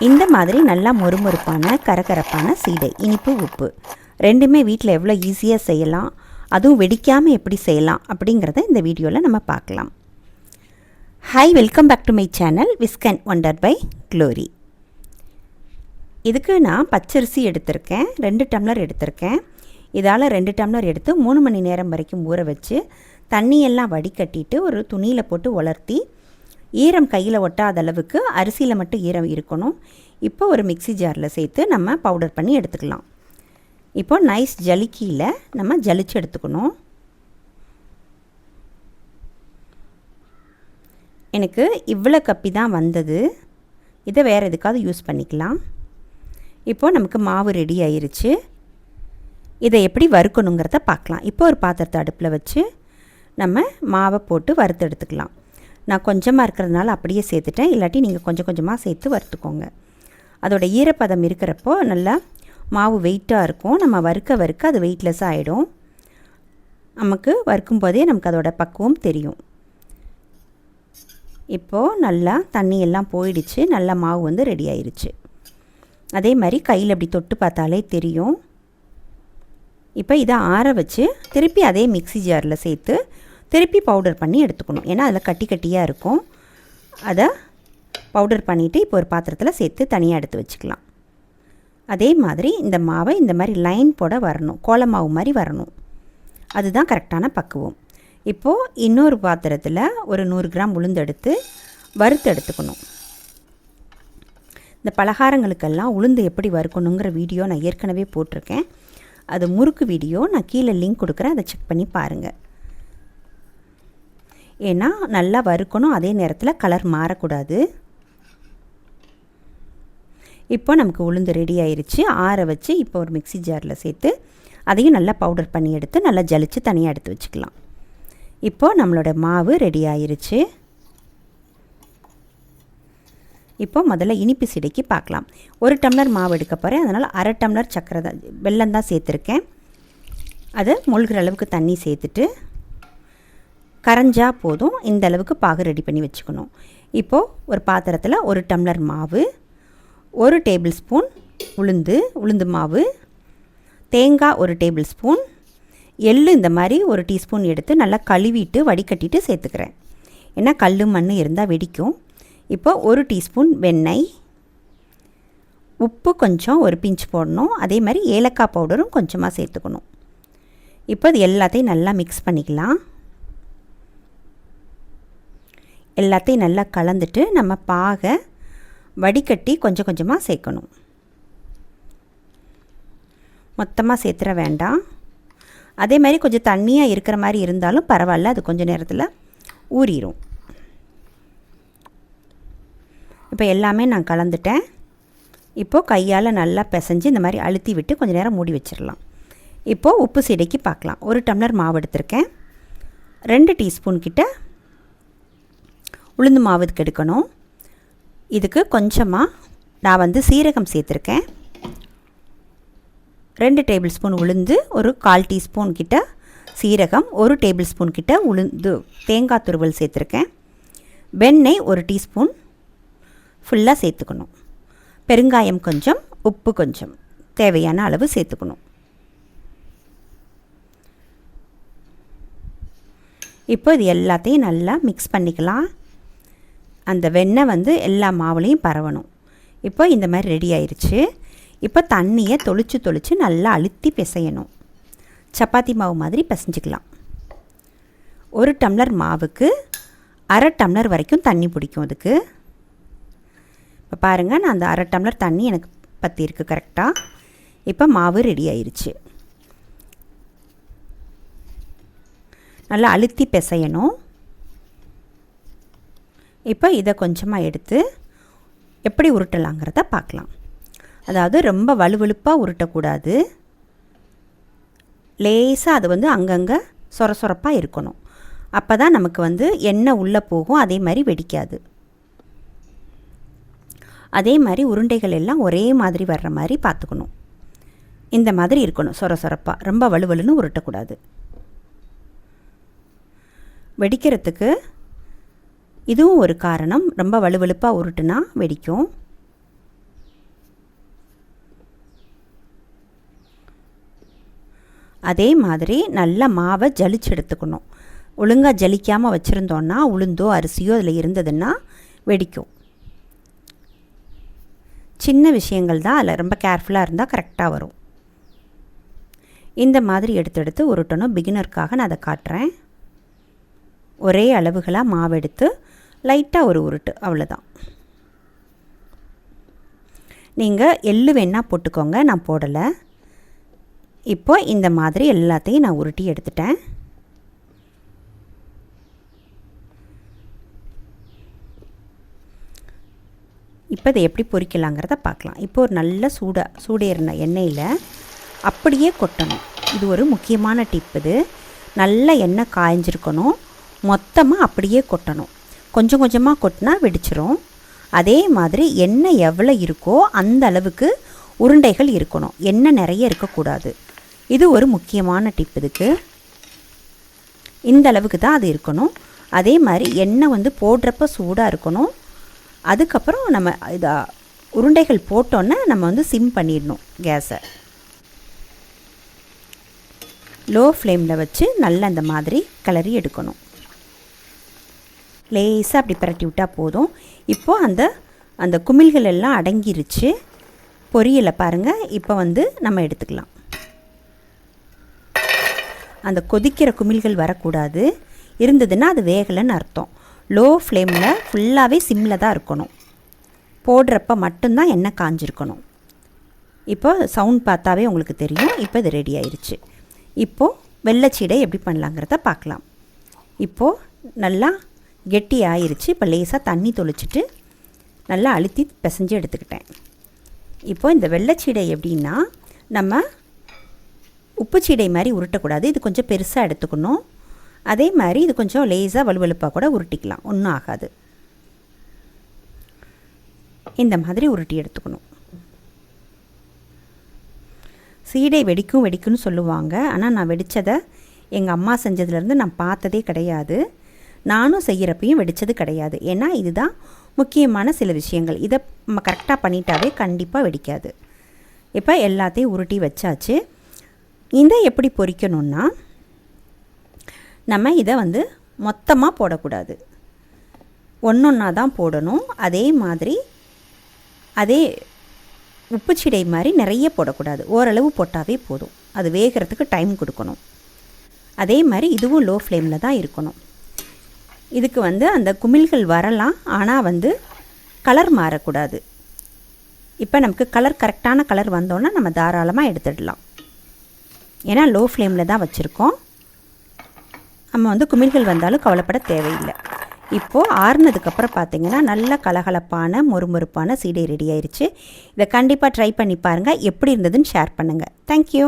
இந்த மாதிரி நல்லா மொறுமொறுப்பான கரகரப்பான சீடை, இனிப்பு உப்பு ரெண்டுமே வீட்டில் எவ்வளோ ஈஸியாக செய்யலாம், அதுவும் வெடிக்காமல் எப்படி செய்யலாம் அப்படிங்கிறத இந்த வீடியோவில் நம்ம பார்க்கலாம். Hi, welcome back to my channel whisk and wonder by Glory. இதுக்கு நான் பச்சரிசி எடுத்திருக்கேன், 2 டம்ளர் எடுத்திருக்கேன். இதால் 2 டம்ளர் எடுத்து 3 மணி நேரம் வரைக்கும் ஊற வச்சு தண்ணியெல்லாம் வடிகட்டிட்டு ஒரு துணியில் போட்டு உலர்த்தி ஈரம் கையில் ஒட்டாத அளவுக்கு அரிசியில் மட்டும் ஈரம் இருக்கணும். இப்போ ஒரு மிக்ஸி ஜாரில் சேர்த்து நம்ம பவுடர் பண்ணி எடுத்துக்கலாம். இப்போ நைஸ் ஜலிக்கியில் நம்ம ஜலிச்சு எடுத்துக்கணும். எனக்கு இவ்வளோ கப்பி தான் வந்தது, இதை வேறு எதுக்காவது யூஸ் பண்ணிக்கலாம். இப்போது நமக்கு மாவு ரெடி ஆயிருச்சு. இதை எப்படி வறுக்கணுங்கிறத பார்க்கலாம். இப்போ ஒரு பாத்திரத்தை அடுப்பில் வச்சு நம்ம மாவை போட்டு வறுத்து எடுத்துக்கலாம். நான் கொஞ்சமாக இருக்கிறதுனால அப்படியே சேர்த்துட்டேன், இல்லாட்டி நீங்கள் கொஞ்சம் கொஞ்சமாக சேர்த்து வறுத்துக்கோங்க. அதோட ஈரப்பதம் இருக்கிறப்போ நல்லா மாவு வெயிட்டாக இருக்கும். நம்ம வறுக்க வறுக்க அது வெயிட்லெஸ்ஸாக ஆகிடும். நமக்கு வறுக்கும் போதே நமக்கு அதோட பக்குவம் தெரியும். இப்போது நல்லா தண்ணியெல்லாம் போயிடுச்சு, நல்லா மாவு வந்து ரெடி ஆயிடுச்சு. அதே மாதிரி கையில் அப்படி தொட்டு பார்த்தாலே தெரியும். இப்போ இதை ஆற வச்சு திருப்பி அதே மிக்ஸி ஜாரில் சேர்த்து திருப்பி பவுடர் பண்ணி எடுத்துக்கணும். ஏன்னா அதில் கட்டி கட்டியாக இருக்கும். அதை பவுடர் பண்ணிவிட்டு இப்போ ஒரு பாத்திரத்தில் சேர்த்து தனியாக எடுத்து வச்சுக்கலாம். அதே மாதிரி இந்த மாவை இந்த மாதிரி லைன் போட வரணும், கோல மாவு மாதிரி வரணும். அதுதான் கரெக்டான பக்குவம். இப்போது இன்னொரு பாத்திரத்தில் ஒரு 100 கிராம் உளுந்து எடுத்து வறுத்து எடுத்துக்கணும். இந்த பலகாரங்களுக்கெல்லாம் உளுந்து எப்படி வறுக்கணுங்கிற வீடியோ நான் ஏற்கனவே போட்டிருக்கேன். அது முறுக்கு வீடியோ, நான் கீழே லிங்க் கொடுக்குறேன், அதை செக் பண்ணி பாருங்கள். ஏன்னா நல்லா வறுக்கணும், அதே நேரத்தில் கலர் மாறக்கூடாது. இப்போ நமக்கு உளுந்து ரெடி ஆயிடுச்சு. ஆற வச்சு இப்போ ஒரு மிக்ஸி ஜாரில் சேர்த்து அதையும் நல்லா பவுடர் பண்ணி எடுத்து நல்லா ஜலிச்சு தனியாக எடுத்து வச்சுக்கலாம். இப்போது நம்மளோட மாவு ரெடி ஆயிருச்சு. இப்போ முதல்ல இனிப்பு சீடைக்கு பார்க்கலாம். 1 டம்ளர் மாவு எடுக்க போகிறேன், அதனால் 1/2 டம்ளர் சர்க்கரை தான், வெல்லம் தான் சேர்த்துருக்கேன். அதை மூழ்கிற அளவுக்கு தண்ணி சேர்த்துட்டு கரைஞ்சா போதும். இந்த அளவுக்கு பாகு ரெடி பண்ணி வச்சுக்கணும். இப்போது ஒரு பாத்திரத்தில் 1 டம்ளர் மாவு, 1 டேபிள் ஸ்பூன் உளுந்து மாவு, தேங்காய் 1 டேபிள் ஸ்பூன், எள்ளு இந்த மாதிரி 1 டீஸ்பூன் எடுத்து நல்லா கழுவிட்டு வடிகட்டிட்டு சேர்த்துக்கிறேன். ஏன்னா கல் மண் இருந்தால் வெடிக்கும். இப்போ 1 டீஸ்பூன் வெண்ணெய், உப்பு கொஞ்சம் ஒரு பிஞ்ச் போடணும். அதே மாதிரி ஏலக்காய் பவுடரும் கொஞ்சமாக சேர்த்துக்கணும். இப்போ இது எல்லாத்தையும் நல்லா மிக்ஸ் பண்ணிக்கலாம். எல்லாத்தையும் நல்லா கலந்துட்டு நம்ம பாகை வடிகட்டி கொஞ்சம் கொஞ்சமாக சேர்க்கணும். மொத்தமாக சேர்த்துற வேண்டாம். அதே மாதிரி கொஞ்சம் தண்ணியாக இருக்கிற மாதிரி இருந்தாலும் பரவாயில்ல, அது கொஞ்சம் நேரத்தில் ஊறிடும். இப்போ எல்லாமே நான் கலந்துட்டேன். இப்போது கையால் நல்லா பிசைஞ்சு இந்த மாதிரி அழுத்தி விட்டு கொஞ்சம் நேரம் மூடி வச்சிடலாம். இப்போது உப்பு சீடைக்கு பார்க்கலாம். 1 டம்ளர் மாவு எடுத்திருக்கேன். 2 டீஸ்பூன் கிட்ட உளுந்து மாவுக்கு எடுக்கணும். இதுக்கு கொஞ்சமாக நான் வந்து சீரகம் சேர்த்துருக்கேன். 2 டேபிள் ஸ்பூன் உளுந்து, ஒரு 1/4 டீஸ்பூன் கிட்ட சீரகம், 1 டேபிள் ஸ்பூன் கிட்ட உளுந்து தேங்காய் துருவல் சேர்த்துருக்கேன். வெண்ணெய் 1 டீஸ்பூன் ஃபுல்லாக சேர்த்துக்கணும். பெருங்காயம் கொஞ்சம், உப்பு கொஞ்சம் தேவையான அளவு சேர்த்துக்கணும். இப்போ இது எல்லாத்தையும் நல்லா மிக்ஸ் பண்ணிக்கலாம். அந்த வெண்ணெய் வந்து எல்லா மாவுலையும் பரவணும். இப்போ இந்த மாதிரி ரெடி ஆயிடுச்சு. இப்போ தண்ணியை தொளிச்சு நல்லா அழுத்தி பிசையணும். சப்பாத்தி மாவு மாதிரி பிசைஞ்சிக்கலாம். 1 டம்ளர் மாவுக்கு 1/2 டம்ளர் வரைக்கும் தண்ணி பிடிக்கும் அதுக்கு. இப்போ பாருங்கள், நான் அந்த 1/2 டம்ளர் தண்ணி எனக்கு பற்றிருக்கு கரெக்டாக. இப்போ மாவு ரெடி ஆயிடுச்சு. நல்லா அழுத்தி பிசையணும். இப்போ இதை கொஞ்சமாக எடுத்து எப்படி உருட்டலாங்கிறத பார்க்கலாம். அதாவது ரொம்ப வலுவழுப்பாக உருட்டக்கூடாது, லேசாக அது வந்து அங்கங்கே சொரப்பாக இருக்கணும். அப்போ தான் நமக்கு வந்து எண்ணெய் உள்ளே போகும், அதே மாதிரி வெடிக்காது. அதே மாதிரி உருண்டைகள் எல்லாம் ஒரே மாதிரி வர்ற மாதிரி பார்த்துக்கணும். இந்த மாதிரி இருக்கணும், சொரப்பாக, ரொம்ப வலுவலுன்னு உருட்டக்கூடாது. வெடிக்கிறதுக்கு இதுவும் ஒரு காரணம். ரொம்ப வலுவழுப்பாக உருட்டுனா வெடிக்கும். அதே மாதிரி நல்லா மாவை ஜலிச்சு எடுத்துக்கணும். ஒழுங்காக ஜலிக்காமல் வச்சுருந்தோன்னா உளுந்தோ அரிசியோ அதில் இருந்ததுன்னா வெடிக்கும். சின்ன விஷயங்கள் தான், அதில் ரொம்ப கேர்ஃபுல்லாக இருந்தால் கரெக்டாக வரும். இந்த மாதிரி எடுத்து உருட்டணும். பிகினருக்காக நான் அதை காட்டுறேன். ஒரே அளவுகளாக மாவு எடுத்து லைட்டாக ஒரு உருட்டு, அவ்வளோதான். நீங்கள் எள்ளு வேணால் போட்டுக்கோங்க, நான் போடலை. இப்போ இந்த மாதிரி எல்லாத்தையும் நான் உருட்டி எடுத்துட்டேன். இப்போ இதை எப்படி பொரிக்கலாங்கிறத பார்க்கலாம். இப்போ ஒரு நல்ல சூடேறின எண்ணெயில் அப்படியே கொட்டணும். இது ஒரு முக்கியமான டிப். இது நல்ல எண்ணெய் காய்ஞ்சிருக்கணும். மொத்தமாக அப்படியே கொட்டணும். கொஞ்சம் கொஞ்சமாக கொட்டினா வெடிச்சிரும். அதே மாதிரி எண்ணெய் எவ்வளோ இருக்கோ அந்த அளவுக்கு உருண்டைகள் இருக்கணும். எண்ணெய் நிறைய இருக்கக்கூடாது. இது ஒரு முக்கியமான டிப். இதுக்கு இந்த அளவுக்கு தான் அது இருக்கணும். அதே மாதிரி எண்ணெய் போடுறப்ப சூடாக இருக்கணும். அதுக்கப்புறம் நம்ம இதை உருண்டைகள் போட்டோன்னே நம்ம சிம் பண்ணிடணும் கேஸை. லோ ஃப்ளேமில் வச்சு நல்லா அந்த மாதிரி கிளறி எடுக்கணும். லேசாக அப்படி பரட்டி விட்டால் போதும். இப்போது அந்த குமிழ்கள் எல்லாம் அடங்கிருச்சு. பொரியலை பாருங்கள். இப்போ நம்ம எடுத்துக்கலாம். அந்த கொதிக்கிற குமிழ்கள் வரக்கூடாது. இருந்ததுன்னா அது வேகலைன்னு அர்த்தம். லோ ஃப்ளேமில் ஃபுல்லாகவே சிம்மில் தான் இருக்கணும். போடுறப்ப மட்டும்தான் எண்ணெய் காஞ்சிருக்கணும். இப்போ சவுண்ட் பார்த்தாவே உங்களுக்கு தெரியும். இப்போ இது ரெடி ஆயிடுச்சு. இப்போது வெள்ளைச்சீடை எப்படி பண்ணலாங்கிறத பார்க்கலாம். இப்போது நல்லா கெட்டி ஆயிடுச்சு. இப்போ லேசாக தண்ணி தொளிச்சிட்டு நல்லா அழுத்தி பிசைஞ்சு எடுத்துக்கிட்டேன். இப்போது இந்த வெள்ளைச்சீடை எப்படின்னா, நம்ம உப்புச்சீடை மாதிரி உருட்டக்கூடாது. இது கொஞ்சம் பெருசாக எடுத்துக்கணும். அதே மாதிரி இது கொஞ்சம் லேசாக வலுவலுப்பாக கூட உருட்டிக்கலாம், ஒன்றும் ஆகாது. இந்த மாதிரி உருட்டி எடுத்துக்கணும். சீடை வெடிக்கும்னு சொல்லுவாங்க. ஆனால் நான் வெடித்ததை எங்கள் அம்மா செஞ்சதுலேருந்து நான் பார்த்ததே கிடையாது. நானும் செய்கிறப்பையும் வெடித்தது கிடையாது. ஏன்னா இதுதான் முக்கியமான சில விஷயங்கள். இதை நம்ம கரெக்டாக பண்ணிட்டாவே கண்டிப்பாக வெடிக்காது. இப்போ எல்லாத்தையும் உருட்டி வச்சாச்சு. இதை எப்படி பொரிக்கணுன்னா, நம்ம இதை மொத்தமாக போடக்கூடாது. ஒன்றொன்னா தான் போடணும். அதே மாதிரி அதே உப்புச்சீடை மாதிரி நிறைய போடக்கூடாது. ஓரளவு போட்டாவே போதும். அது வேகிறதுக்கு டைம் கொடுக்கணும். அதே மாதிரி இதுவும் லோ ஃப்ளேமில் தான் இருக்கணும். இதுக்கு அந்த குமிழ்கள் வரலாம், ஆனால் கலர் மாறக்கூடாது. இப்போ நமக்கு கலர் கரெக்டான கலர் வந்தோன்னா நம்ம தாராளமாக எடுத்துடலாம். ஏன்னா லோ ஃப்ளேமில் தான் வச்சுருக்கோம். நம்ம குமிழ்கள் வந்தாலும் கவலைப்பட தேவையில்லை. இப்போது ஆறுனதுக்கப்புறம் பார்த்திங்கன்னா நல்ல கலகலப்பான மொறுமொறுப்பான சீடை ரெடி ஆயிடுச்சு. இதை கண்டிப்பாக ட்ரை பண்ணி பாருங்கள். எப்படி இருந்ததுன்னு ஷேர் பண்ணுங்கள். தேங்க்யூ.